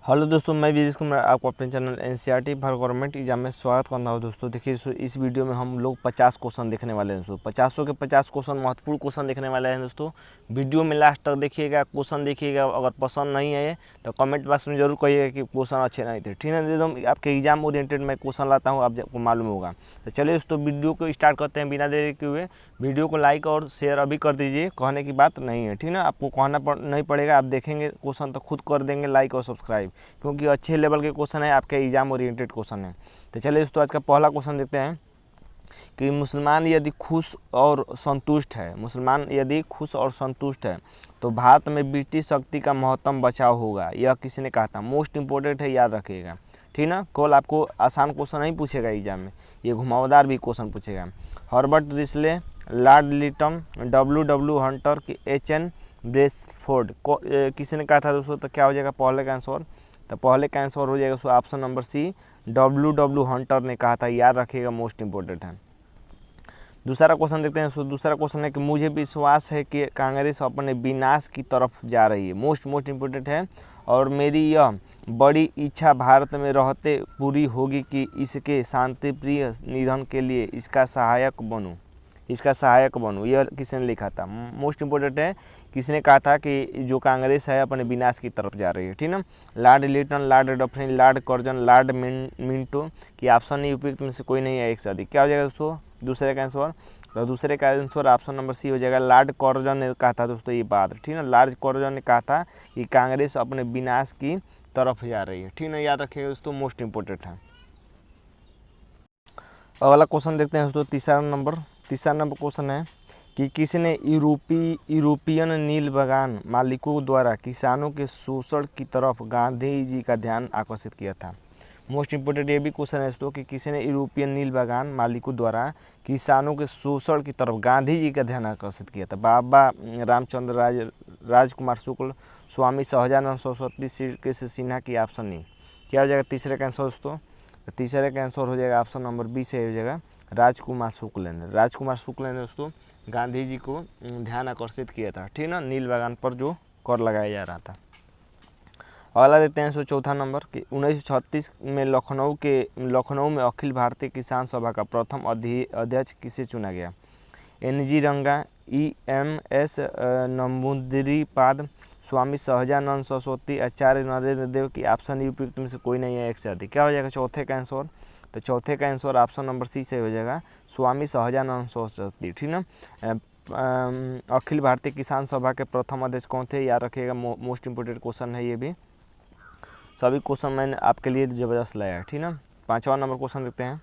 Hello दोस्तों, मैं विजेश कुमार आपको अपने channel NCERT for government exam में स्वागत करता हूँ। दोस्तों देखिए, इस वीडियो में हम लोग 50 क्वेश्चन देखने वाले हैं। दोस्तों 50 के 50 क्वेश्चन महत्वपूर्ण क्वेश्चन देखने वाले हैं। दोस्तों वीडियो में लास्ट तक देखिएगा, क्वेश्चन देखिएगा। अगर पसंद नहीं है तो कमेंट बॉक्स में जरूर कहिएगा कि क्वेश्चन अच्छे नहीं थे, ठीक है। एकदम आपके एग्जाम ओरिएंटेड मैं क्वेश्चन लाता हूँ, आपको मालूम होगा। तो चलिए दोस्तों वीडियो को स्टार्ट करते हैं बिना देरी के हुए। वीडियो को लाइक और शेयर अभी कर दीजिए, कहने की बात नहीं है, ठीक है ना। आपको कहना नहीं पड़ेगा, आप देखेंगे क्वेश्चन तो खुद कर देंगे लाइक और सब्सक्राइब, क्योंकि अच्छे लेवल के क्वेश्चन है, आपके एग्जाम ओरिएंटेड क्वेश्चन है। तो चलिए दोस्तों आज का पहला क्वेश्चन देखते हैं कि मुसलमान यदि खुश और संतुष्ट है, मुसलमान यदि खुश और संतुष्ट है तो भारत में ब्रिटिश शक्ति का महत्तम बचाव होगा। यह किसी ने कहा था। मोस्ट इंपॉर्टेंट है, याद रखिएगा, ठीक ना। कल आपको आसान क्वेश्चन नहीं पूछेगा एग्जाम में, ये घुमावदार भी क्वेश्चन पूछेगा। Herbert Risley, Lord Lytton, W Hunter की एच.एन. ब्रेसफोर्ड को किसी ने कहा था दोस्तों। तो क्या हो जाएगा पहले का आंसर? तो पहले का आंसर हो जाएगा so option number C, W Hunter ने कहा था। याद रखिएगा, मोस्ट इंपॉर्टेंट है। दूसरा क्वेश्चन देखते हैं। सो दूसरा क्वेश्चन है कि मुझे विश्वास है कि कांग्रेस अपने विनाश की तरफ जा रही है। मोस्ट इंपॉर्टेंट है। और मेरी यह बड़ी इच्छा भारत में रहते पूरी होगी कि इसके शांतिप्रिय निधन के लिए इसका सहायक बनूं, यह किसने लिखा था? मोस्ट इंपॉर्टेंट है। किसने कहा था कि जो कांग्रेस है अपने विनाश की तरफ जा रही है, ठीक ना। Lord Lytton, Lord Dufferin, Lord Curzon, Lord Minto की ऑप्शन नहीं उपयुक्त में से कोई नहीं है एक से अधिक। क्या हो जाएगा दोस्तों दूसरे का आंसर? तो दूसरे का आंसर ऑप्शन नंबर सी हो जाएगा। लॉर्ड कर्जन ने कहा था दोस्तों ये बात, ठीक ना। लॉर्ड कर्जन ने कहा था कि कांग्रेस अपने विनाश की तरफ जा रही है, ठीक ना। याद रखिएगा दोस्तों, मोस्ट इंपॉर्टेंट है। अगला क्वेश्चन देखते हैं दोस्तों। तीसरा नंबर क्वेश्चन है कि किसने यूरोपियन नील बागान मालिकों द्वारा किसानों के शोषण की तरफ गांधी जी का ध्यान आकर्षित किया था। मोस्ट इंपोर्टेंट ये भी क्वेश्चन है दोस्तों कि किसने यूरोपियन नील बागान मालिकों द्वारा किसानों के शोषण की तरफ गांधी जी का ध्यान आकर्षित किया था। बाबा रामचंद्र राजकुमार शुक्ल, स्वामी सहजानंद सरस्वती, श्री कृष्ण सिन्हा की ऑप्शन नहीं। क्या हो जाएगा तीसरे का आंसर दोस्तों? तो तीसरे का आंसर हो जाएगा ऑप्शन नंबर बी से हो जाएगा राजकुमार शुक्ल ने दोस्तों गांधी जी को ध्यान आकर्षित किया था, ठीक ना, नील बागान पर जो कर लगाया जा रहा था। अगला देते हैं चौथा नंबर कि 1936 में लखनऊ में अखिल भारतीय किसान सभा का प्रथम अध्यक्ष किसे चुना गया? एन.जी. रंगा, ई.एम.एस. नंबूदिरीपाद, स्वामी सहजानंद सरस्वती, आचार्य नरेंद्र देव की ऑप्शन उपयुक्त में से कोई नहीं है एक से अधिक। क्या हो जाएगा चौथे का आंसर? तो चौथे का आंसर ऑप्शन नंबर सी से हो जाएगा स्वामी सहजानंद सरस्वती, ठीक ना। अखिल भारतीय किसान सभा के प्रथम अध्यक्ष कौन थे? याद रखिएगा, मोस्ट इंपोर्टेंट क्वेश्चन है ये भी। सभी क्वेश्चन मैंने आपके लिए ज़बरदस्त लाया है, ठीक ना। पाँचवा नंबर क्वेश्चन देखते हैं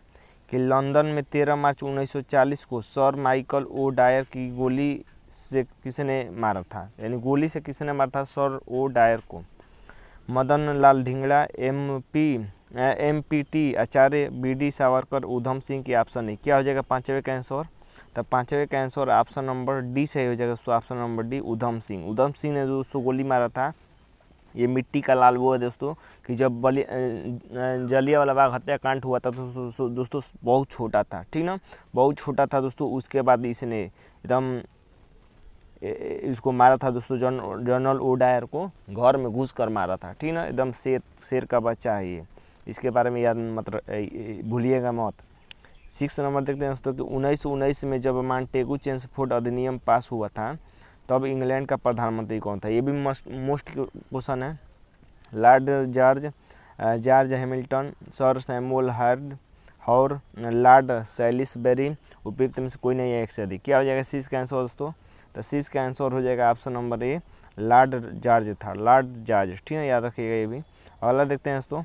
कि लंदन में 13 मार्च 1940 को सर माइकल ओ डायर की गोली से किसने मारा था? यानी गोली से किसने मारा था सर ओ डायर को? मदन लाल ढींगड़ा, एम.पी.टी. आचार्य, बी.डी. सावरकर, उधम सिंह की ऑप्शन नहीं। क्या हो जाएगा पाँचवें का आंसर? तो पाँचवें का आंसर ऑप्शन नंबर डी से हो जाएगा दोस्तों। Option number D, Udham Singh ने दोस्तों गोली मारा था। ये मिट्टी का लाल वो है दोस्तों कि जब जलियांवाला बाग हत्याकांड हुआ था तो दोस्तों बहुत छोटा था, ठीक ना, बहुत छोटा था दोस्तों। उसके बाद इसने एकदम इसको मारा था दोस्तों, जनरल ओ डायर को घर में घुस कर मारा था, ठीक ना। एकदम शेर का बच्चा है ये, इसके बारे में याद मत भूलिएगा मत। 6 नंबर देखते हैं दोस्तों कि 1919 में जब मॉन्टेगू चेम्सफोर्ड अधिनियम पास हुआ था तब इंग्लैंड का प्रधानमंत्री कौन था? ये भी मोस्ट क्वेश्चन है। Lord George Hamilton, sir Samuel heard और लॉर्ड सैलिसबरी उपयुक्त में से कोई नहीं है एक से अधिक। क्या हो जाएगा सी का आंसर दोस्तों? तो सी का आंसर हो जाएगा ऑप्शन नंबर ए, लॉर्ड जॉर्ज था, लॉर्ड जॉर्ज, ठीक है, याद रखिएगा ये भी। अगला देखते हैं दोस्तों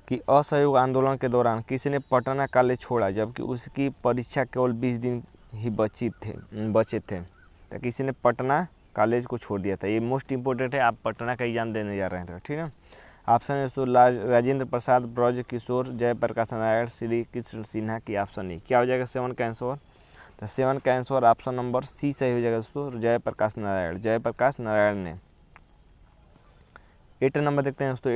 कि असहयोग आंदोलन के दौरान किसी पटना कॉलेज छोड़ा जबकि उसकी परीक्षा केवल 20 दिन ही बचे थे। तो किसी ने पटना कॉलेज को छोड़ दिया था। ये मोस्ट इंपॉर्टेंट है, आप पटना का एग्जाम देने जा रहे थे, ठीक है। ऑप्शन है दोस्तों राजेंद्र प्रसाद, ब्रज किशोर, जयप्रकाश नारायण, श्री कृष्ण सिन्हा की ऑप्शन नहीं। क्या हो जाएगा 7 का आंसर? तो 7 का आंसर ऑप्शन नंबर सी सही हो जाएगा दोस्तों, जयप्रकाश नारायण ने। 8 नंबर देखते हैं दोस्तों।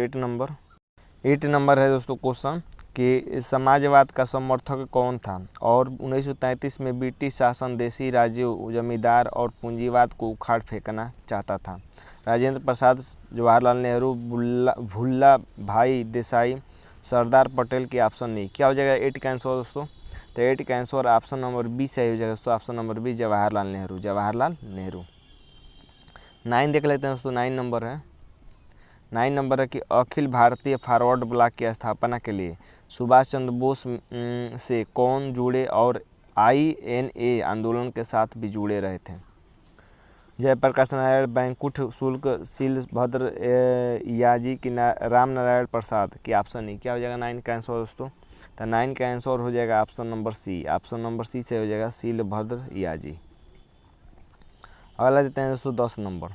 8 नंबर है दोस्तों क्वेश्चन कि समाजवाद का समर्थक कौन था, और 1933 में ब्रिटिश शासन देसी राज्यों, जमींदार और पूंजीवाद को उखाड़ फेंकना चाहता था। राजेंद्र प्रसाद, जवाहरलाल नेहरू, भुल्ला भाई देसाई, सरदार पटेल की ऑप्शन नहीं। क्या हो जाएगा 8 का आंसर दोस्तों? तो 8 का आंसर ऑप्शन नंबर बी सही हो जाएगा दोस्तों। Option number B Jawaharlal Nehru, Jawaharlal Nehru. 9 देख लेते हैं दोस्तों। 9 नंबर है, 9 नंबर है कि अखिल भारतीय फॉरवर्ड ब्लॉक की स्थापना के लिए सुभाष चंद्र बोस से कौन जुड़े और INA आंदोलन के साथ भी जुड़े रहे थे? जयप्रकाश नारायण, बैंकुठ शुल्क, शीलभद्र याजी की राम नारायण प्रसाद की ऑप्शन नहीं। क्या हो जाएगा 9 का आंसर दोस्तों? तो 9 का आंसर हो जाएगा option number C. Option number C से हो जाएगा शीलभद्र याजी। अगला देते हैं दोस्तों 10 नंबर।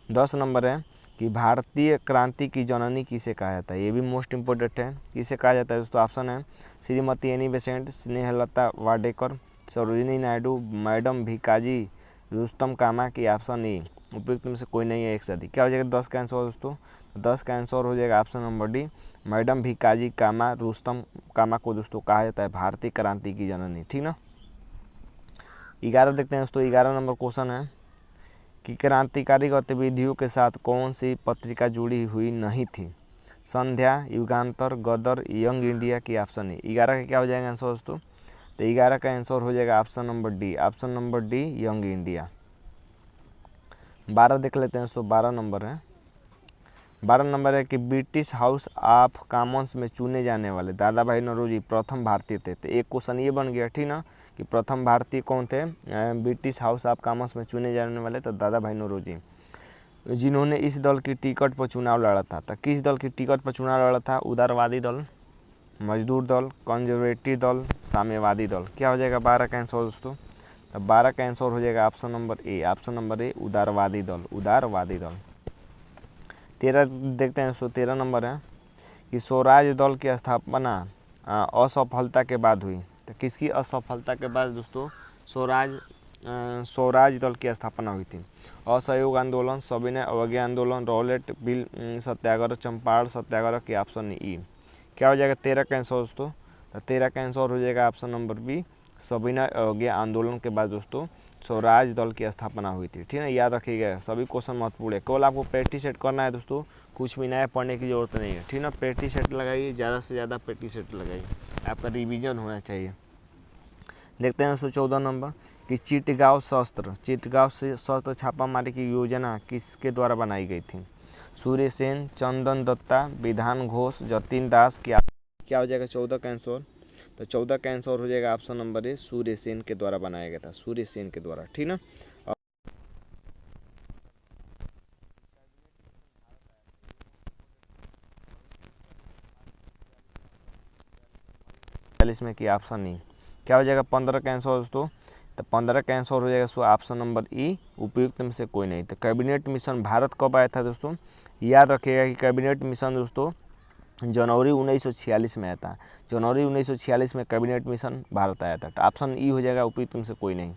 10 नंबर है कि भारतीय क्रांति की जननी किसे कहा जाता है? ये भी मोस्ट इम्पोर्टेंट है। किसे कहा जाता है दोस्तों? ऑप्शन है Shrimati Annie Besant, Snehlata Wadekar, Sarojini Naidu, madam Bhikaji, Rustam Kama की ऑप्शन ई। उपयुक्त में से कोई नहीं है एक से अधिक। क्या हो जाएगा 10 का आंसर दोस्तों? 10 का आंसर हो जाएगा option number D, madam Bhikaji Kama, Rustam Kama को दोस्तों कहा जाता है भारतीय क्रांति की जननी। ठीक ना। 11 देखते हैं दोस्तों। 11 नंबर क्वेश्चन है कि क्रांतिकारी गतिविधियों के साथ कौन सी पत्रिका जुड़ी हुई नहीं थी? संध्या, युगांतर, गदर, यंग इंडिया की ऑप्शन है। 11 का क्या हो जाएगा आंसर दोस्तों? तो 11 का आंसर हो जाएगा option number D. Option number D young India. 12 देख लेते हैं दोस्तों। 12 नंबर है, 12 नंबर है कि ब्रिटिश हाउस ऑफ कॉमन्स में चुने जाने वाले दादा भाई नौरोजी प्रथम भारतीय थे। तो एक क्वेश्चन ये बन गया, ठीक ना, कि प्रथम भारतीय कौन थे ब्रिटिश हाउस ऑफ कॉमन्स में चुने जाने वाले? तो दादा भाई नौरोजी, जिन्होंने इस दल की टिकट पर चुनाव लड़ा था। तो किस दल की टिकट पर चुनाव लड़ा था? उदारवादी दल, मजदूर दल, कंजर्वेटिव दल, साम्यवादी दल। क्या हो जाएगा 12 का आंसर दोस्तों? तो 12 का आंसर हो जाएगा ऑप्शन नंबर ए। ऑप्शन नंबर ए उदारवादी दल, उदारवादी दल। 13 देखते हैं दोस्तों। 13 नंबर है कि स्वराज दल की स्थापना असफलता के बाद हुई। तो किसकी असफलता के बाद दोस्तों स्वराज दल की स्थापना हुई थी? असहयोग आंदोलन, सविनय अवज्ञा आंदोलन, रॉलेट बिल सत्याग्रह, चंपारण सत्याग्रह की ऑप्शन ई। क्या हो जाएगा 13 का आंसर दोस्तों? तो 13 का आंसर हो जाएगा ऑप्शन नंबर बी, सविनय अवज्ञा आंदोलन के बाद दोस्तों स्वराज दल की स्थापना हुई थी। ठीक है, याद रखिएगा, सभी क्वेश्चन महत्वपूर्ण है। केवल आपको प्रैक्टिस सेट करना है दोस्तों, कुछ भी नया पढ़ने की जरूरत नहीं है। ठीक ना, प्रैक्टिस सेट लगाइए, ज़्यादा से ज़्यादा प्रैक्टिस सेट लगाइए, आपका रिवीजन होना चाहिए। देखते हैं दोस्तों 14 नंबर कि चिटगांव शस्त्र छापामारी की योजना किसके द्वारा बनाई गई थी? सूर्य सेन, चंदन दत्ता, विधान घोष, जतिन दास की। क्या हो जाएगा 14 का आंसर? तो 14 का आंसर हो जाएगा ऑप्शन नंबर ए, सूर्य सेन के द्वारा बनाया गया था, सूर्य सेन के द्वारा। ठीक ना। में की ऑप्शन नहीं। क्या हो जाएगा 15 का आंसर दोस्तों? तो 15 का आंसर हो जाएगा सो ऑप्शन नंबर ई, उपयुक्त में से कोई नहीं। तो कैबिनेट मिशन भारत कब आया था दोस्तों? याद रखिएगा कि कैबिनेट मिशन दोस्तों जनवरी 1946 में आया था। जनवरी 1946 में कैबिनेट मिशन भारत आया था। तो ऑप्शन ई हो जाएगा, उपयुक्त में से कोई नहीं।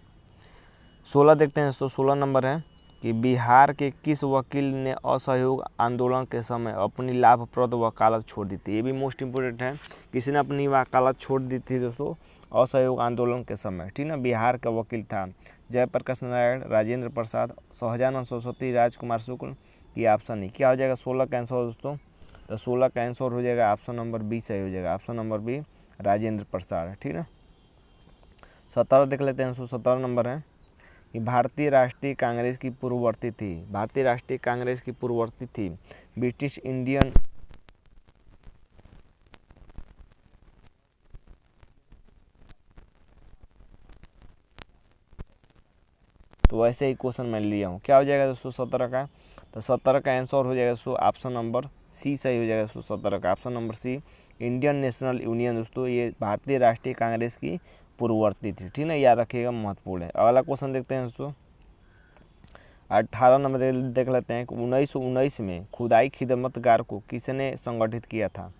16 देखते हैं दोस्तों। 16 नंबर है कि बिहार के किस वकील ने असहयोग आंदोलन के समय अपनी लाभप्रद वकालत छोड़ दी थी? ये भी मोस्ट इम्पोर्टेंट है। किसी ने अपनी वकालत छोड़ दी थी दोस्तों असहयोग आंदोलन के समय। ठीक ना, बिहार का वकील था जयप्रकाश नारायण, राजेंद्र प्रसाद, सहजानंद सरस्वती, राजकुमार शुक्ल की ऑप्शन नहीं। क्या हो जाएगा 16 का आंसर दोस्तों? तो 16 का आंसर हो जाएगा ऑप्शन नंबर बी सही हो जाएगा। Option number B Rajendra Prasad. ठीक है, 17 देख लेते हैं। 17 नंबर है कि भारतीय राष्ट्रीय कांग्रेस की पूर्ववर्ती थी। भारतीय राष्ट्रीय कांग्रेस की पूर्ववर्ती थी ब्रिटिश इंडियन तो वैसे ही क्वेश्चन मैं लिया हूँ। क्या हो जाएगा दोस्तों 17 का? तो 17 का आंसर हो जाएगा दोस्तों ऑप्शन नंबर सी सही हो जाएगा दोस्तों। 17 का option number C Indian national union दोस्तों, ये भारतीय राष्ट्रीय कांग्रेस की पूर्ववर्ती थी। ठीक है, याद रखिएगा, महत्वपूर्ण है। अगला क्वेश्चन देखते हैं दोस्तों। 18 नंबर देख लेते हैं। 1919 में खुदाई खिदमतगार को किसने संगठित किया था?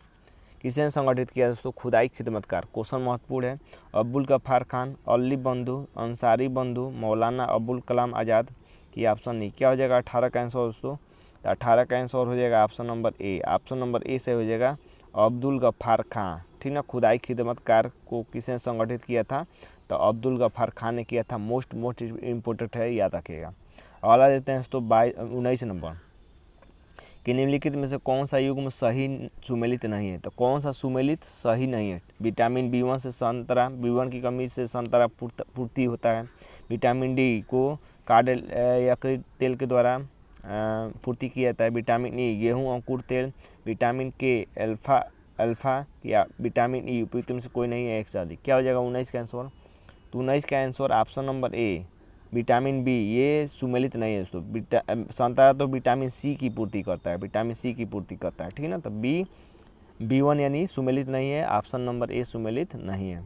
किसने संगठित किया दोस्तों खुदाई खिदमतगार? क्वेश्चन महत्वपूर्ण है। अब्दुल गफ्फार खान, अली बंधु, अंसारी बंधु, मौलाना अबुल कलाम आज़ाद की ऑप्शन नहीं। क्या हो जाएगा 18 का आंसर दोस्तों? तो 18 का आंसर हो जाएगा ऑप्शन नंबर ए। ऑप्शन नंबर ए से हो जाएगा अब्दुल गफ्फार खां, ठीक ना। खुदाई खिदमत कार्य को किसने संगठित किया था, तो अब्दुल गफ्फार खां ने किया था। मोस्ट इम्पोर्टेंट है, याद रखिएगा। अगला देते हैं तो 19 नंबर कि निम्नलिखित में से कौन सा युग्म सही सुमेलित नहीं है, तो कौन सा सुमेलित सही नहीं है। विटामिन B1 से संतरा, B1 की कमी से संतरा पूर्ति होता है। विटामिन डी को कार्ड यकृत तेल के द्वारा पूर्ति किया जाता है। विटामिन ई गेहूं अंकुर तेल। विटामिन के अल्फा या विटामिन ई उपयुक्त में से कोई नहीं है, एक से अधिक। क्या हो जाएगा 19 का आंसर, तो 19 का answer option number A vitamin B, ये सुमेलित नहीं है दोस्तों। संतरा तो विटामिन सी की पूर्ति करता है, विटामिन सी की पूर्ति करता है, ठीक ना। तो B1 यानी सुमेलित नहीं है, ऑप्शन नंबर ए सुमेलित नहीं है।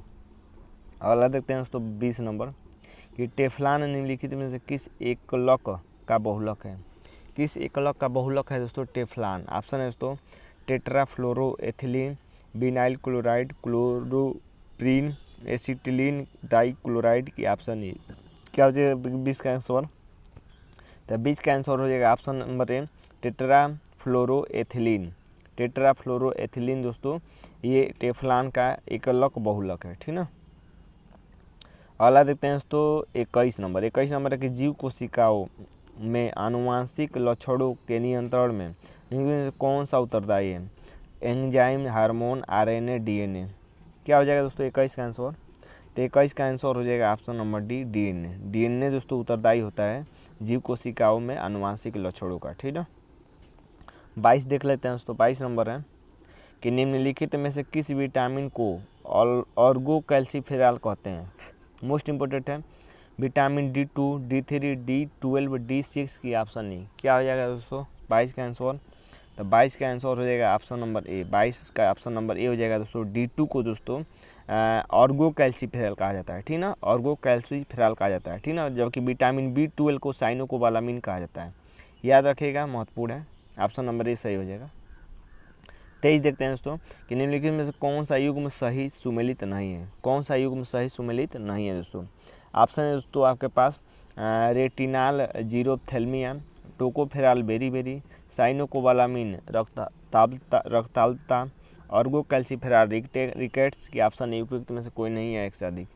अगला देखते हैं दोस्तों 20 नंबर कि टेफ्लॉन निम्नलिखित में से किस एकलक का बहुलक है। किस एकलक का बहुलक है दोस्तों टेफ्लॉन। ऑप्शन है दोस्तों tetrafluoroethylene, vinyl chloride, chloroprene, acetylene dichloride की ऑप्शन ए। क्या हो जाएगा 20 का आंसर, तो 20 का आंसर हो जाएगा ऑप्शन नंबर ए टेट्राफ्लोरोएथिलीन। टेट्राफ्लोरोएथिलीन दोस्तों ये टेफ्लॉन का एकलक बहुलक है, ठीक ना। अगला देखते हैं दोस्तों 21 नंबर। 21 नंबर है कि जीव कोशिकाओं में आनुवांशिक लक्षणों के नियंत्रण में कौन सा उत्तरदायी है। Enzyme, hormone, RNA, DNA। क्या हो जाएगा दोस्तों 21 का आंसर, तो 21 का आंसर हो जाएगा option number D DNA। DNA दोस्तों उत्तरदायी होता है जीव कोशिकाओं में आनुवांशिक लक्षणों का, ठीक है। 22 देख लेते हैं दोस्तों। 22 नंबर है कि निम्नलिखित में से किस विटामिन को ऑर्गो कैल्सीफेरॉल कहते हैं। मोस्ट इंपॉर्टेंट है vitamin D2, D3, D12, D6 की ऑप्शन नहीं। क्या हो जाएगा दोस्तों 22 का आंसर, तो 22 का आंसर हो जाएगा ऑप्शन नंबर ए। 22 का ऑप्शन नंबर ए हो जाएगा दोस्तों। D2 को दोस्तों ऑर्गो कैल्सीफेरॉल कहा जाता है, ठीक ना। ऑर्गो कैल्सीफेरॉल कहा जाता है, ठीक ना। जबकि विटामिन B12 को साइनोकोबालामिन कहा जाता है। याद रखिएगा, महत्वपूर्ण है। ऑप्शन नंबर ए सही हो जाएगा। 23 देखते हैं दोस्तों कि निम्नलिखित में से कौन सा युग्म सही सुमेलित नहीं है। कौन सा युग्म सही सुमेलित नहीं है दोस्तों। ऑप्शन है दोस्तों आपके पास रेटिनाल जीरोप्थेल्मिया, टोकोफेरॉल बेरी, साइनोकोबालामिन रक्ताल्पता, ऑर्गो कैल्सीफेरॉल रिकेट्स की ऑप्शन ए उपयुक्त में से कोई नहीं है, एक से अधिक।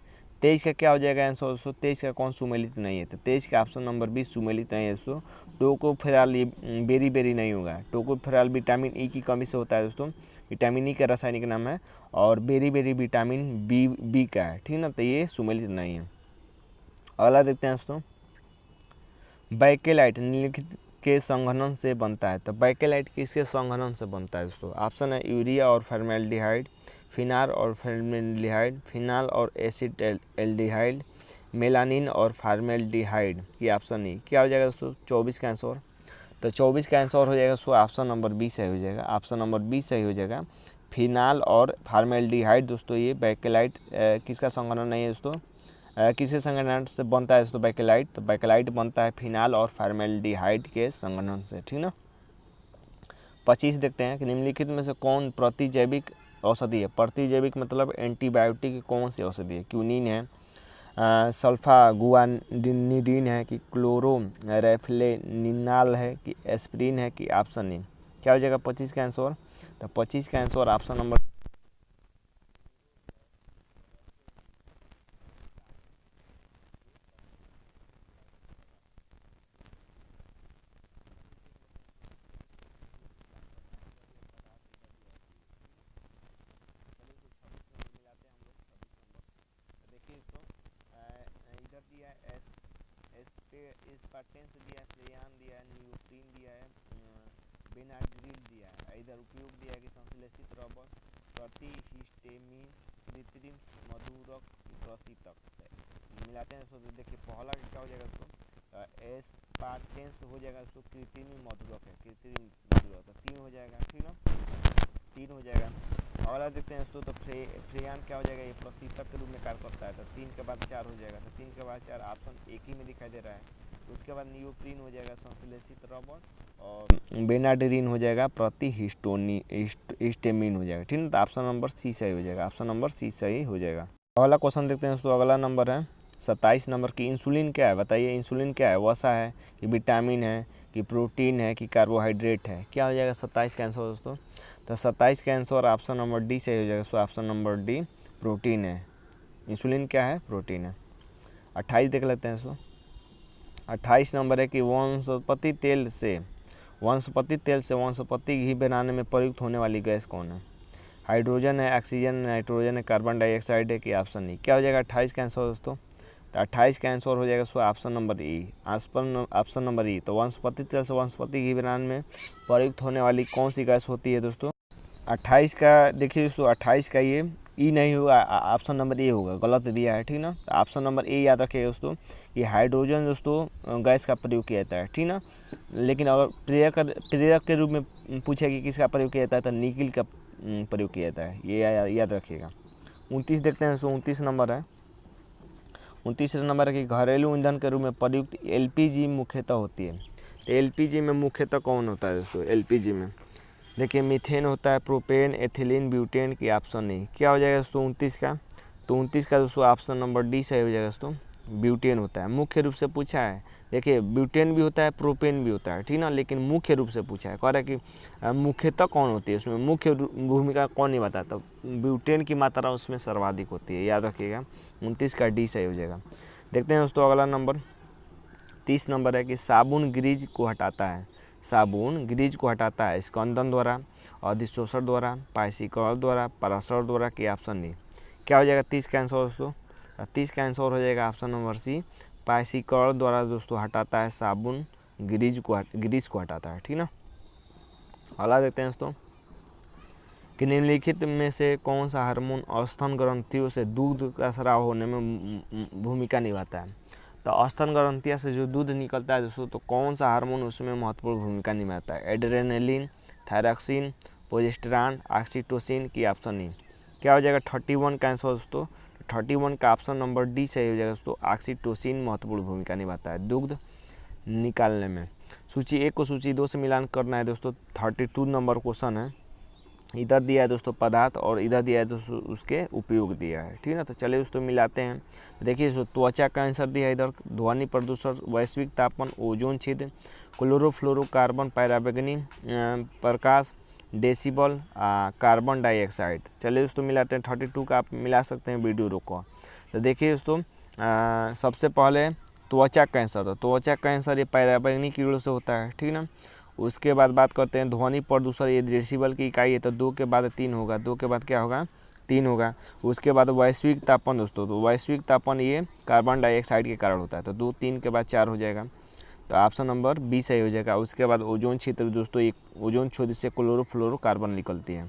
23 का क्या हो जाएगा आंसर दोस्तों, 23 का कौन सुमेलित नहीं है, तो 23 का ऑप्शन नंबर 20 सुमेलित नहीं है दोस्तों। टोकोफेरॉल ये बेरी नहीं होगा। टोकोफेरॉल विटामिन ई की कमी से होता है दोस्तों। विटामिन ई का रासायनिक नाम है, और बेरी विटामिन बी का है, ठीक ना। तो ये सुमेलित नहीं है। अगला देखते हैं दोस्तों बैकेलाइट निम्नलिखित के संघनन से बनता है, तो बैकेलाइट किसके संघनन से बनता है दोस्तों। ऑप्शन है यूरिया और फॉर्मेल्डिहाइड, फिनाल और फॉर्मेल्डिहाइड, फिनाल और एसिटाल्डिहाइड, मेलानिन और फॉर्मेल्डिहाइड की ऑप्शन ए। क्या हो जाएगा दोस्तों 24 का आंसर, तो 24 का आंसर हो जाएगा दोस्तों ऑप्शन नंबर 20 सही हो जाएगा। ऑप्शन नंबर 20 सही हो जाएगा। फिनाल और फॉर्मेल्डिहाइड दोस्तों ये बैकेलाइट किसका संघनन नहीं है दोस्तों, किसके संगठन से बनता है दोस्तों बैकेलाइट, तो बैकेलाइट बनता है फिनाल और फॉर्मेल्डिहाइड के संगठन से, ठीक ना। 25 देखते हैं कि निम्नलिखित में से कौन प्रतिजैविक औषधि है। प्रतिजैविक मतलब एंटीबायोटिक कौन सी औषधि है। क्यूनिन है, सल्फागुआनिडीन है, कि क्लोरोरेफ्लेनिनाल है, कि एस्प्रिन है, कि ऑप्शन ए। क्या हो जाएगा 25 का आंसर, तो 25 का आंसर ऑप्शन नंबर दिया है एस्पार्टेंस दिया है, फ्रेयान दिया है, नियोप्रीन दिया है, बेनाड्रिल दिया है। इधर उपयोग दिया है कि संश्लेषित रबर, प्रतिहिस्टेमिन, कृत्रिम मधुरक, प्रशीतक। मिलाते हैं दोस्तों, देखिए पहला क्या हो जाएगा दोस्तों, एस्पार्टेंस हो जाएगा दोस्तों कृत्रिम मधुरक है, कृत्रिम मधुरक, तो 3 हो जाएगा, ठीक ना, 3 हो जाएगा। अगला देखते हैं दोस्तों, तो फ्रेयान क्या हो जाएगा, ये प्रशीतक के रूप में कार्य करता है, तो 3 के बाद 4 हो जाएगा, तो 3 के बाद 4 ऑप्शन एक ही में दिखाई दे रहा है। तो उसके बाद नियोप्रीन हो जाएगा संश्लेषित रबर, और बेनाड्रिन हो जाएगा प्रतिहिस्टेमिन हो जाएगा, ठीक है। तो ऑप्शन नंबर सी सही हो जाएगा। ऑप्शन नंबर सी सही हो जाएगा। अगला क्वेश्चन देखते हैं दोस्तों। अगला नंबर है 27 नंबर की इंसुलिन क्या है, बताइए इंसुलिन क्या है। वसा है, कि विटामिन है, कि प्रोटीन है, कि कार्बोहाइड्रेट है। क्या हो जाएगा 27 का आंसर दोस्तों, तो 27 का आंसर ऑप्शन नंबर डी सही हो जाएगा। So option number D protein है। इंसुलिन क्या है? प्रोटीन है। 28 देख लेते हैं। सो 28 नंबर है कि वनस्पति तेल से वनस्पति घी बनाने में प्रयुक्त होने वाली गैस कौन है? हाइड्रोजन है, ऑक्सीजन, नाइट्रोजन है, कार्बन डाइऑक्साइड है कि ऑप्शन नहीं? क्या हो जाएगा 28 का आंसर दोस्तों? तो 28 का आंसर हो जाएगा सो ऑप्शन नंबर ई। ऑप्शन नंबर ई। तो वनस्पति तेल से वनस्पति घी बनाने में प्रयुक्त होने वाली कौन सी गैस होती है दोस्तों? 28 का देखिए दोस्तों, 28 का ये ई नहीं होगा, ऑप्शन नंबर ए होगा, गलत दिया है, ठीक ना। तो ऑप्शन नंबर ए याद रखिएगा दोस्तों। ये हाइड्रोजन दोस्तों गैस का प्रयोग किया जाता है, ठीक ना। लेकिन अगर प्रेरक के रूप में पूछे कि किसका प्रयोग किया जाता है तो निकिल का प्रयोग किया जाता है, ये याद रखिएगा। 29 देखते हैं। सो 29 नंबर है। 29 नंबर है कि घरेलू ईंधन के रूप में प्रयुक्त एलपीजी मुख्यतः होती है। तो एलपीजी में मुख्यतः कौन होता है दोस्तों? एलपीजी में देखिए मीथेन होता है, प्रोपेन, एथिलीन, ब्यूटेन की ऑप्शन नहीं? क्या हो जाएगा दोस्तों 29 का? तो 29 का दोस्तों ऑप्शन नंबर डी सही हो जाएगा दोस्तों। ब्यूटेन होता है, मुख्य रूप से पूछा है। देखिए ब्यूटेन भी होता है, प्रोपेन भी होता है, ठीक ना, लेकिन मुख्य रूप से पूछा है। कह रहा है कि मुख्यतः कौन होती है, उसमें मुख्य भूमिका कौन निभाता है? तो ब्यूटेन की मात्रा उसमें सर्वाधिक होती है, याद रखिएगा। 29 का डी सही हो जाएगा। देखते हैं दोस्तों अगला नंबर 30 नंबर है कि साबुन ग्रीज को हटाता है। साबुन ग्रीज को हटाता है स्कंदन द्वारा, अधिशोषण द्वारा, पाइसिकल द्वारा, पराशर द्वारा की ऑप्शन नहीं? क्या हो जाएगा 30 का आंसर दोस्तों? 30 का आंसर हो जाएगा ऑप्शन नंबर सी, पाइसिकल द्वारा दोस्तों हटाता है साबुन ग्रीज को हटाता है, ठीक ना। अगला देखते हैं दोस्तों कि निम्नलिखित में से कौन सा हार्मोन स्तन ग्रंथियों से दूध का स्राव होने में भूमिका निभाता है? तो स्तन ग्रंथियों से जो दूध निकलता है दोस्तों, तो कौन सा हार्मोन उसमें महत्वपूर्ण भूमिका निभाता है? एड्रेनलिन, थायरॉक्सिन, प्रोजेस्टेरॉन, ऑक्सीटोसिन की ऑप्शन नहीं? क्या हो जाएगा 31 का आंसर दोस्तों? 31 का ऑप्शन नंबर डी सही हो जाएगा दोस्तों। ऑक्सीटोसिन महत्वपूर्ण भूमिका निभाता है दूध निकालने में। सूची 1 को सूची 2 से मिलान करना है दोस्तों। 32 नंबर क्वेश्चन है। इधर दिया है दोस्तों पदार्थ और इधर दिया है दोस्तों उसके उपयोग दिया है, ठीक है ना। तो चलिए दोस्तों मिलाते हैं। देखिए दोस्तों त्वचा का आंसर दिया है इधर, ध्वनि प्रदूषण, वैश्विक तापमान, ओजोन छिद्र, क्लोरोफ्लोरोकार्बन, पैराबैंगनी प्रकाश, डेसिबल, कार्बन डाइऑक्साइड। चलिए दोस्तों मिलाते हैं। 32 का आप मिला सकते हैं, वीडियो रोको। तो देखिए दोस्तों सबसे पहले त्वचा कैंसर, तो त्वचा कैंसर ये पैराबैंगनी कीड़ों से होता है, ठीक ना। उसके बाद बात करते हैं ध्वनि प्रदूषण, ये डेसिबल की इकाई है, तो 2 के बाद 3 होगा, 2 के बाद क्या होगा 3 होगा। उसके बाद वैश्विक तापमान दोस्तों, तो वैश्विक तापमान ये कार्बन डाइऑक्साइड के कारण होता है, तो 2 3 के बाद 4 हो जाएगा, तो ऑप्शन नंबर बी सही हो जाएगा। उसके बाद ओजोन छिद्र दोस्तों, एक ओजोन छिद्र से क्लोरोफ्लोरोकार्बन निकलती है,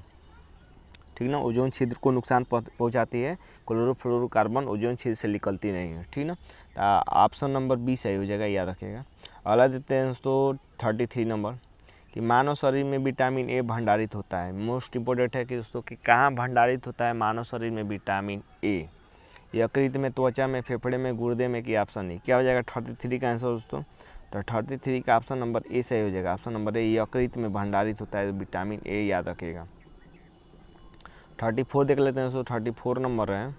ठीक ना। ओजोन छिद्र को नुकसान पहुंचाती है, क्लोरोफ्लोरोकार्बन ओजोन छिद्र से निकलती नहीं है, ठीक ना। तो ऑप्शन नंबर बी सही हो जाएगा, याद रखिएगा। अगला देते हैं दोस्तों 33 नंबर कि मानव शरीर में विटामिन ए भंडारित होता है। मोस्ट इंपॉर्टेंट है कि दोस्तों कि कहाँ भंडारित होता है मानव शरीर में विटामिन ए? यकृत में, त्वचा में, फेफड़े में, गुर्दे में की ऑप्शन नहीं? क्या हो जाएगा 33 का आंसर दोस्तों? तो 33 का ऑप्शन नंबर ए सही हो जाएगा। ऑप्शन नंबर ए, यकृत में भंडारित होता है विटामिन ए, याद रखिएगा। 34 देख लेते हैं दोस्तों। 34 नंबर है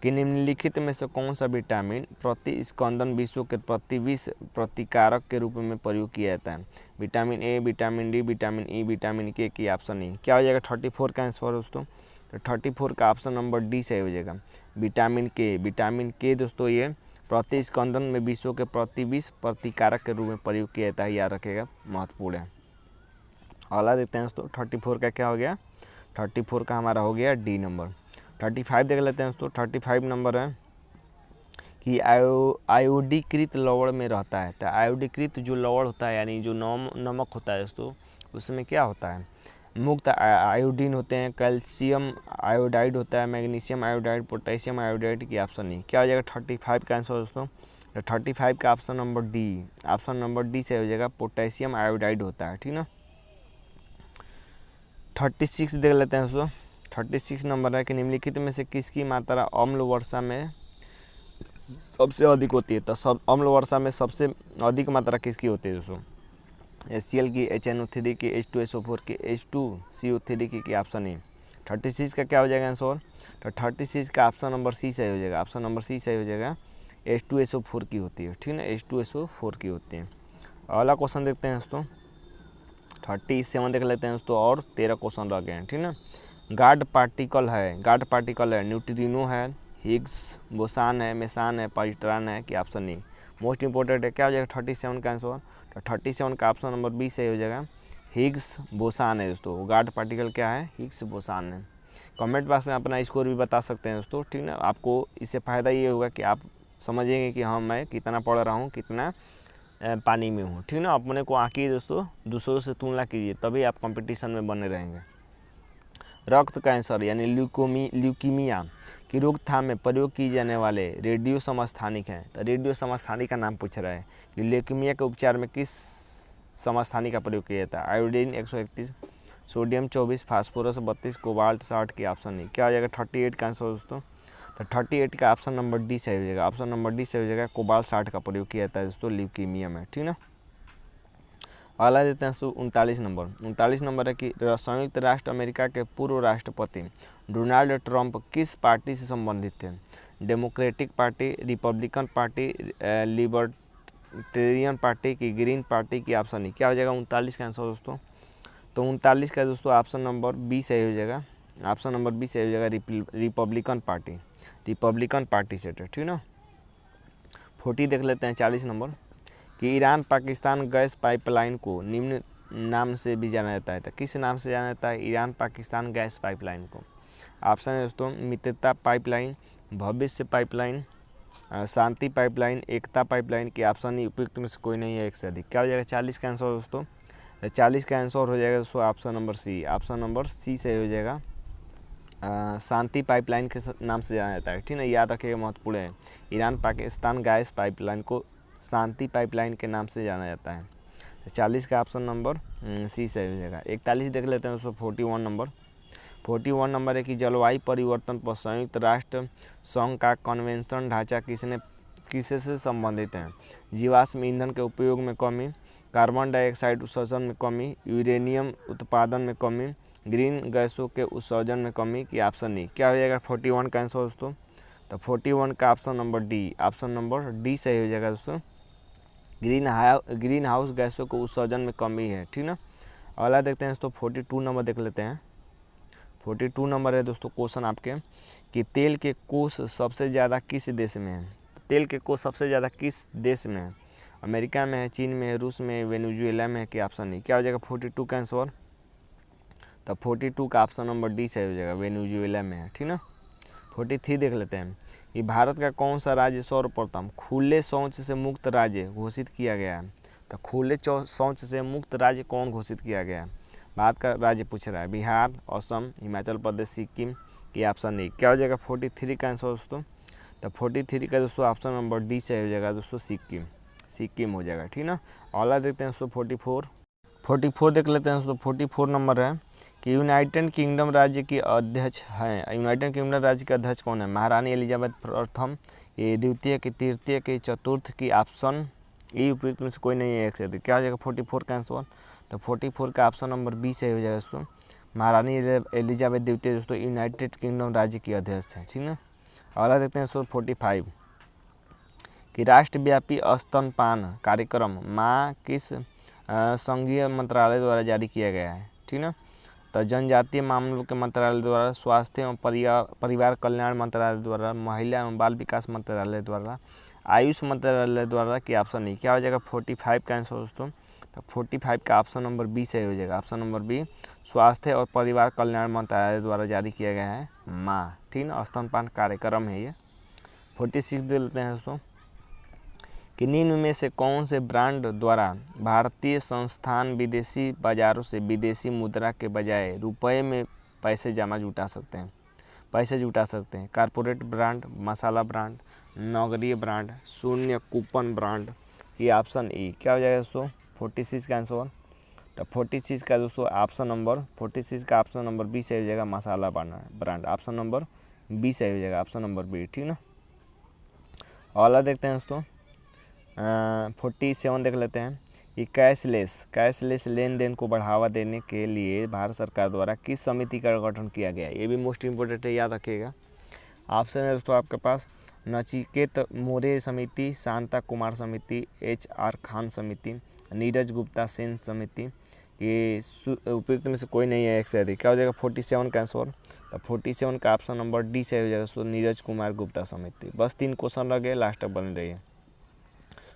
कि निम्नलिखित में से कौन सा विटामिन प्रतिस्कंदन विश्व के प्रतिविष प्रतिकारक के रूप में प्रयोग किया जाता है? Vitamin A, vitamin D, vitamin E, vitamin के की ऑप्शन नहीं? क्या हो जाएगा 34 का आंसर दोस्तों? तो 34 का ऑप्शन नंबर डी सही हो जाएगा। विटामिन के दोस्तों ये प्रतिस्कंदन में विश्व के प्रतिविष प्रतिकारक के रूप में प्रयोग किया जाता है, याद रखेगा, महत्वपूर्ण है। अगला देखते हैं दोस्तों 34 का क्या हो गया? 34 का हमारा हो गया डी नंबर। 35 देख लेते हैं दोस्तों। 35 नंबर है कि आयोडीकृत लवण में रहता है। तो आयोडीकृत जो लवण होता है यानी जो नमक होता है दोस्तों, उसमें क्या होता है? मुक्त आयोडीन होते हैं, कैल्शियम आयोडाइड होता है, मैग्नीशियम आयोडाइड, पोटेशियम आयोडाइड की ऑप्शन नहीं? क्या हो जाएगा 35 का आंसर दोस्तों? 35 का option number D, option number D से हो जाएगा, पोटेशियम आयोडाइड होता है, ठीक ना। 36 देख लेते हैं दोस्तों। 36 नंबर है कि निम्नलिखित में से किसकी मात्रा अम्ल वर्षा में सबसे अधिक होती है? तो सब अम्ल वर्षा में सबसे अधिक मात्रा किसकी होती है दोस्तों? HCl की, HNO3 की, H2SO4 की, H2CO3 की ऑप्शन नहीं? 36 का क्या हो जाएगा आंसर? तो 36 का ऑप्शन नंबर सी सही हो जाएगा। ऑप्शन नंबर सी सही हो जाएगा, H2SO4 की होती है, ठीक है ना, H2SO4 की होती है। अगला क्वेश्चन देखते हैं दोस्तों 37 देख लेते हैं दोस्तों, और 13 क्वेश्चन रह गए हैं, ठीक ना। गार्ड पार्टिकल है न्यूट्रिनो है, हिग्स बोसान है, मेसान है, पॉजिट्रॉन है कि ऑप्शन ए। मोस्ट इंपॉर्टेंट है, क्या हो जाएगा 37 का आंसर। तो 37 का ऑप्शन नंबर बी सही हो जाएगा, हिग्स बोसान है दोस्तों। गार्ड पार्टिकल क्या है, हिग्स बोसान है। कमेंट बॉक्स में अपना स्कोर भी बता सकते हैं दोस्तों, ठीक ना। आपको इससे फ़ायदा ये होगा कि आप समझेंगे कि हाँ मैं कितना पढ़ रहा हूँ, कितना पानी में हूँ, ठीक ना। अपने को आँखिए दोस्तों, दूसरों से तुलना कीजिए, तभी आप कंपटीशन में बने रहेंगे। रक्त कैंसर यानी ल्यूकीमिया की रोकथाम में प्रयोग की जाने वाले रेडियो समस्थानिक हैं। तो रेडियो समस्थानिक का नाम पूछ रहा है कि ल्यूकीमिया के उपचार में किस समस्थानिक का प्रयोग किया जाता है। आयोडीन 131, सोडियम 24, फास्फोरस 32, कोबाल्ट 60 की ऑप्शन नहीं। क्या हो जाएगा 38 का आंसर दोस्तों। तो 38 का ऑप्शन नंबर डी सही हो जाएगा। ऑप्शन नंबर डी सही हो जाएगा, कोबाल्ट 60 का प्रयोग किया जाता है दोस्तों ल्यूकीमिया में, ठीक ना। अगला देते हैं 39 नंबर है कि संयुक्त राष्ट्र अमेरिका के पूर्व राष्ट्रपति डोनाल्ड ट्रंप किस पार्टी से संबंधित थे। Democratic party, Republican party, libertarian party की ग्रीन पार्टी की ऑप्शन नहीं। क्या हो जाएगा 39 का आंसर दोस्तों। तो 39 का दोस्तों ऑप्शन नंबर बी सही हो जाएगा। ऑप्शन नंबर बी सही हो जाएगा, रिपब्लिकन पार्टी से, ठीक ना। 40 देख लेते हैं 40 नंबर कि ईरान पाकिस्तान गैस पाइपलाइन को निम्न नाम से भी जाना जाता है। तो किस नाम से जाना जाता है ईरान पाकिस्तान गैस पाइपलाइन को। ऑप्शन है दोस्तों, मित्रता पाइपलाइन, भविष्य पाइपलाइन, शांति पाइपलाइन, एकता पाइपलाइन की ऑप्शन ही उपयुक्त में से कोई नहीं है, एक से अधिक। क्या हो जाएगा 40 का आंसर दोस्तों। 40 का आंसर हो जाएगा दोस्तों option number C. Option number C सही हो जाएगा, शांति पाइपलाइन के नाम से जाना जाता है, ठीक ना। याद रखिएगा, महत्वपूर्ण है। ईरान पाकिस्तान गैस पाइपलाइन को शांति पाइपलाइन के नाम से जाना जाता है। तो 40 का ऑप्शन नंबर सी सही हो जाएगा। 41 देख लेते हैं दोस्तों 41 नंबर है कि जलवायु परिवर्तन पर संयुक्त राष्ट्र संघ का कन्वेंशन ढांचा किसे से संबंधित है। जीवाश्म ईंधन के उपयोग में कमी, कार्बन डाइऑक्साइड उत्सर्जन में कमी, यूरेनियम उत्पादन में कमी, ग्रीन गैसों के उत्सर्जन में कमी की ऑप्शन डी। क्या हो जाएगा 41 का आंसर दोस्तों। तो 41 का option number D, option number D सही हो जाएगा दोस्तों। ग्रीन हाउस गैसों को उत्सर्जन में कमी है, ठीक ना। अगला देखते हैं दोस्तों 42 नंबर देख लेते हैं। 42 नंबर है दोस्तों क्वेश्चन आपके कि तेल के कोष सबसे ज़्यादा किस देश में है। तेल के कोष सबसे ज़्यादा किस देश में है। अमेरिका में है, चीन में है, रूस में, वेनेजुएला में है कि ऑप्शन नहीं। क्या हो जाएगा 42 का आंसर। तो 42 का ऑप्शन नंबर डी सही हो जाएगा, वेनेजुएला में है, ठीक ना। 43 देख लेते हैं कि भारत का कौन सा राज्य सर्वप्रथम खुले शौच से मुक्त राज्य घोषित किया गया है। तो खुले शौच से मुक्त राज्य कौन घोषित किया गया है। भारत का राज्य पूछ रहा है, बिहार, असम, हिमाचल प्रदेश, सिक्किम की ऑप्शन नहीं। क्या हो जाएगा 43 का आंसर दोस्तों। तो 43 का दोस्तों ऑप्शन नंबर डी सही हो जाएगा दोस्तों, सिक्किम हो जाएगा, ठीक ना। अगला देखते हैं दोस्तों 44 देख लेते हैं दोस्तों। 44 नंबर है कि यूनाइटेड किंगडम राज्य की अध्यक्ष हैं। यूनाइटेड किंगडम राज्य के अध्यक्ष कौन है। महारानी एलिजाबेथ प्रथम, ये द्वितीय की, तृतीय की, चतुर्थ की, ऑप्शन ये उपयुक्त में से कोई नहीं है, एक से अधिक। क्या हो जाएगा 44 का आंसर। तो 44 का ऑप्शन नंबर बी सही हो जाएगा दोस्तों, महारानी एलिजाबेथ द्वितीय दोस्तों यूनाइटेड किंगडम राज्य की अध्यक्ष हैं, ठीक ना। अगला देखते हैं दोस्तों 45 कि राष्ट्रव्यापी स्तनपान कार्यक्रम माँ किस संघीय मंत्रालय द्वारा जारी किया गया है, ठीक ना। तो जनजातीय मामलों के मंत्रालय द्वारा, स्वास्थ्य एवं परिवार कल्याण मंत्रालय द्वारा, महिला एवं बाल विकास मंत्रालय द्वारा, आयुष मंत्रालय द्वारा की ऑप्शन नहीं। क्या हो जाएगा 45 का आंसर दोस्तों। तो 45 का ऑप्शन नंबर बी सही हो जाएगा। ऑप्शन नंबर बी, स्वास्थ्य और परिवार कल्याण मंत्रालय द्वारा जारी किया गया है माँ, ठीक ना। स्तनपान कार्यक्रम है ये। 46 दे लेते हैं दोस्तों कि निम्न में से कौन से ब्रांड द्वारा भारतीय संस्थान विदेशी बाजारों से विदेशी मुद्रा के बजाय रुपए में पैसे जुटा सकते हैं। कारपोरेट ब्रांड, मसाला ब्रांड, नगरीय ब्रांड, शून्य कूपन ब्रांड की ऑप्शन ई। क्या हो जाएगा दोस्तों 46 का आंसर। तो 46 का दोस्तों ऑप्शन नंबर 46 का ऑप्शन नंबर बी सही हो जाएगा, मसाला ब्रांड। ऑप्शन नंबर बी सही हो जाएगा, ऑप्शन नंबर बी, ठीक ना। अगला देखते हैं दोस्तों 47 देख लेते हैं कि कैशलेस लेन देन को बढ़ावा देने के लिए भारत सरकार द्वारा किस समिति का गठन किया गया है। ये भी मोस्ट इम्पोर्टेंट है, याद रखिएगा। ऑप्शन है दोस्तों आपके पास, नचिकेत मोरे समिति, शांता कुमार समिति, HR खान समिति, नीरज गुप्ता सेन समिति कि उपयुक्त में से कोई नहीं है एक से अधिक। क्या हो जाएगा 47 का आंसर। तो 47 का ऑप्शन नंबर डी से हो जाएगा दोस्तों नीरज कुमार गुप्ता समिति। बस 3 क्वेश्चन रह गए, लास्ट तक बने रहिए।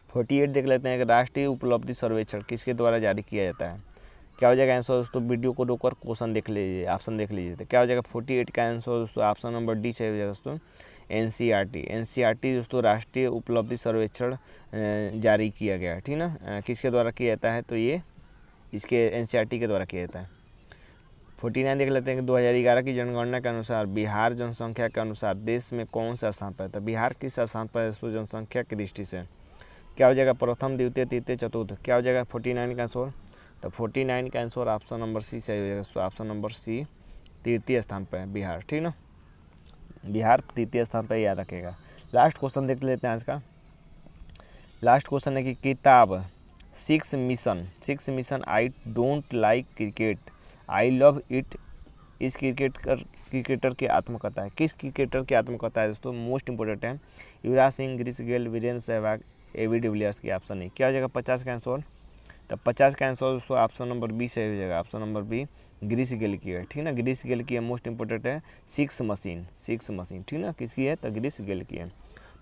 48 देख लेते हैं कि राष्ट्रीय उपलब्धि सर्वेक्षण किसके द्वारा जारी किया जाता है। क्या हो जाएगा आंसर दोस्तों, वीडियो को रोककर क्वेश्चन देख लीजिए, ऑप्शन देख लीजिए। तो क्या हो जाएगा 48 का आंसर दोस्तों ऑप्शन नंबर डी से हो जाएगा दोस्तों एनसीईआरटी। एनसीईआरटी दोस्तों राष्ट्रीय उपलब्धि सर्वेक्षण जारी किया गया है, ठीक ना। किसके द्वारा किया जाता है, तो ये इसके एनसीईआरटी के द्वारा किया जाता है। 49 देख लेते हैं कि 2011 की जनगणना के अनुसार बिहार जनसंख्या के अनुसार देश में कौन सा स्थान पर है। तो बिहार किस स्थान पर है दोस्तों जनसंख्या की दृष्टि से। क्या हो जाएगा प्रथम, द्वितीय, तृतीय, चतुर्थ। क्या हो जाएगा 49 का आंसर। तो 49 का आंसर ऑप्शन नंबर सी सही हो जाएगा। ऑप्शन नंबर सी तृतीय स्थान पर है बिहार, ठीक ना। बिहार तृतीय स्थान पर, याद रखेगा। लास्ट क्वेश्चन देख लेते हैं आज का। लास्ट क्वेश्चन है कि किताब six mission I don't like cricket I love it इस क्रिकेटर की आत्मकथा है। किस क्रिकेटर की आत्मकथा है दोस्तों, मोस्ट इंपोर्टेंट है। युवराज सिंह, ग्रिस गेल, वीरेंद्र सहवाग, एबी डिविलियर्स की ऑप्शन नहीं। क्या हो जाएगा 50 का आंसर। तो 50 का आंसर दोस्तों ऑप्शन नंबर बी से हो जाएगा। ऑप्शन नंबर बी ग्रिस गेल की है, ठीक ना। ग्रिस गेल की है, मोस्ट इंपोर्टेंट है। सिक्स मशीन, ठीक ना, किसकी है, तो ग्रिस गेल की है।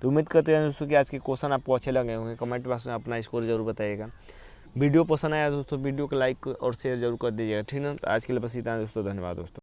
तो उम्मीद करते हैं दोस्तों कि आज के क्वेश्चन आपको अच्छे लगे होंगे। कमेंट बॉक्स में अपना स्कोर जरूर बताइएगा। वीडियो पसंद आया दोस्तों वीडियो को लाइक और शेयर जरूर कर दीजिएगा, ठीक ना। तो आज के लिए बस इतना दोस्तों, धन्यवाद दोस्तों।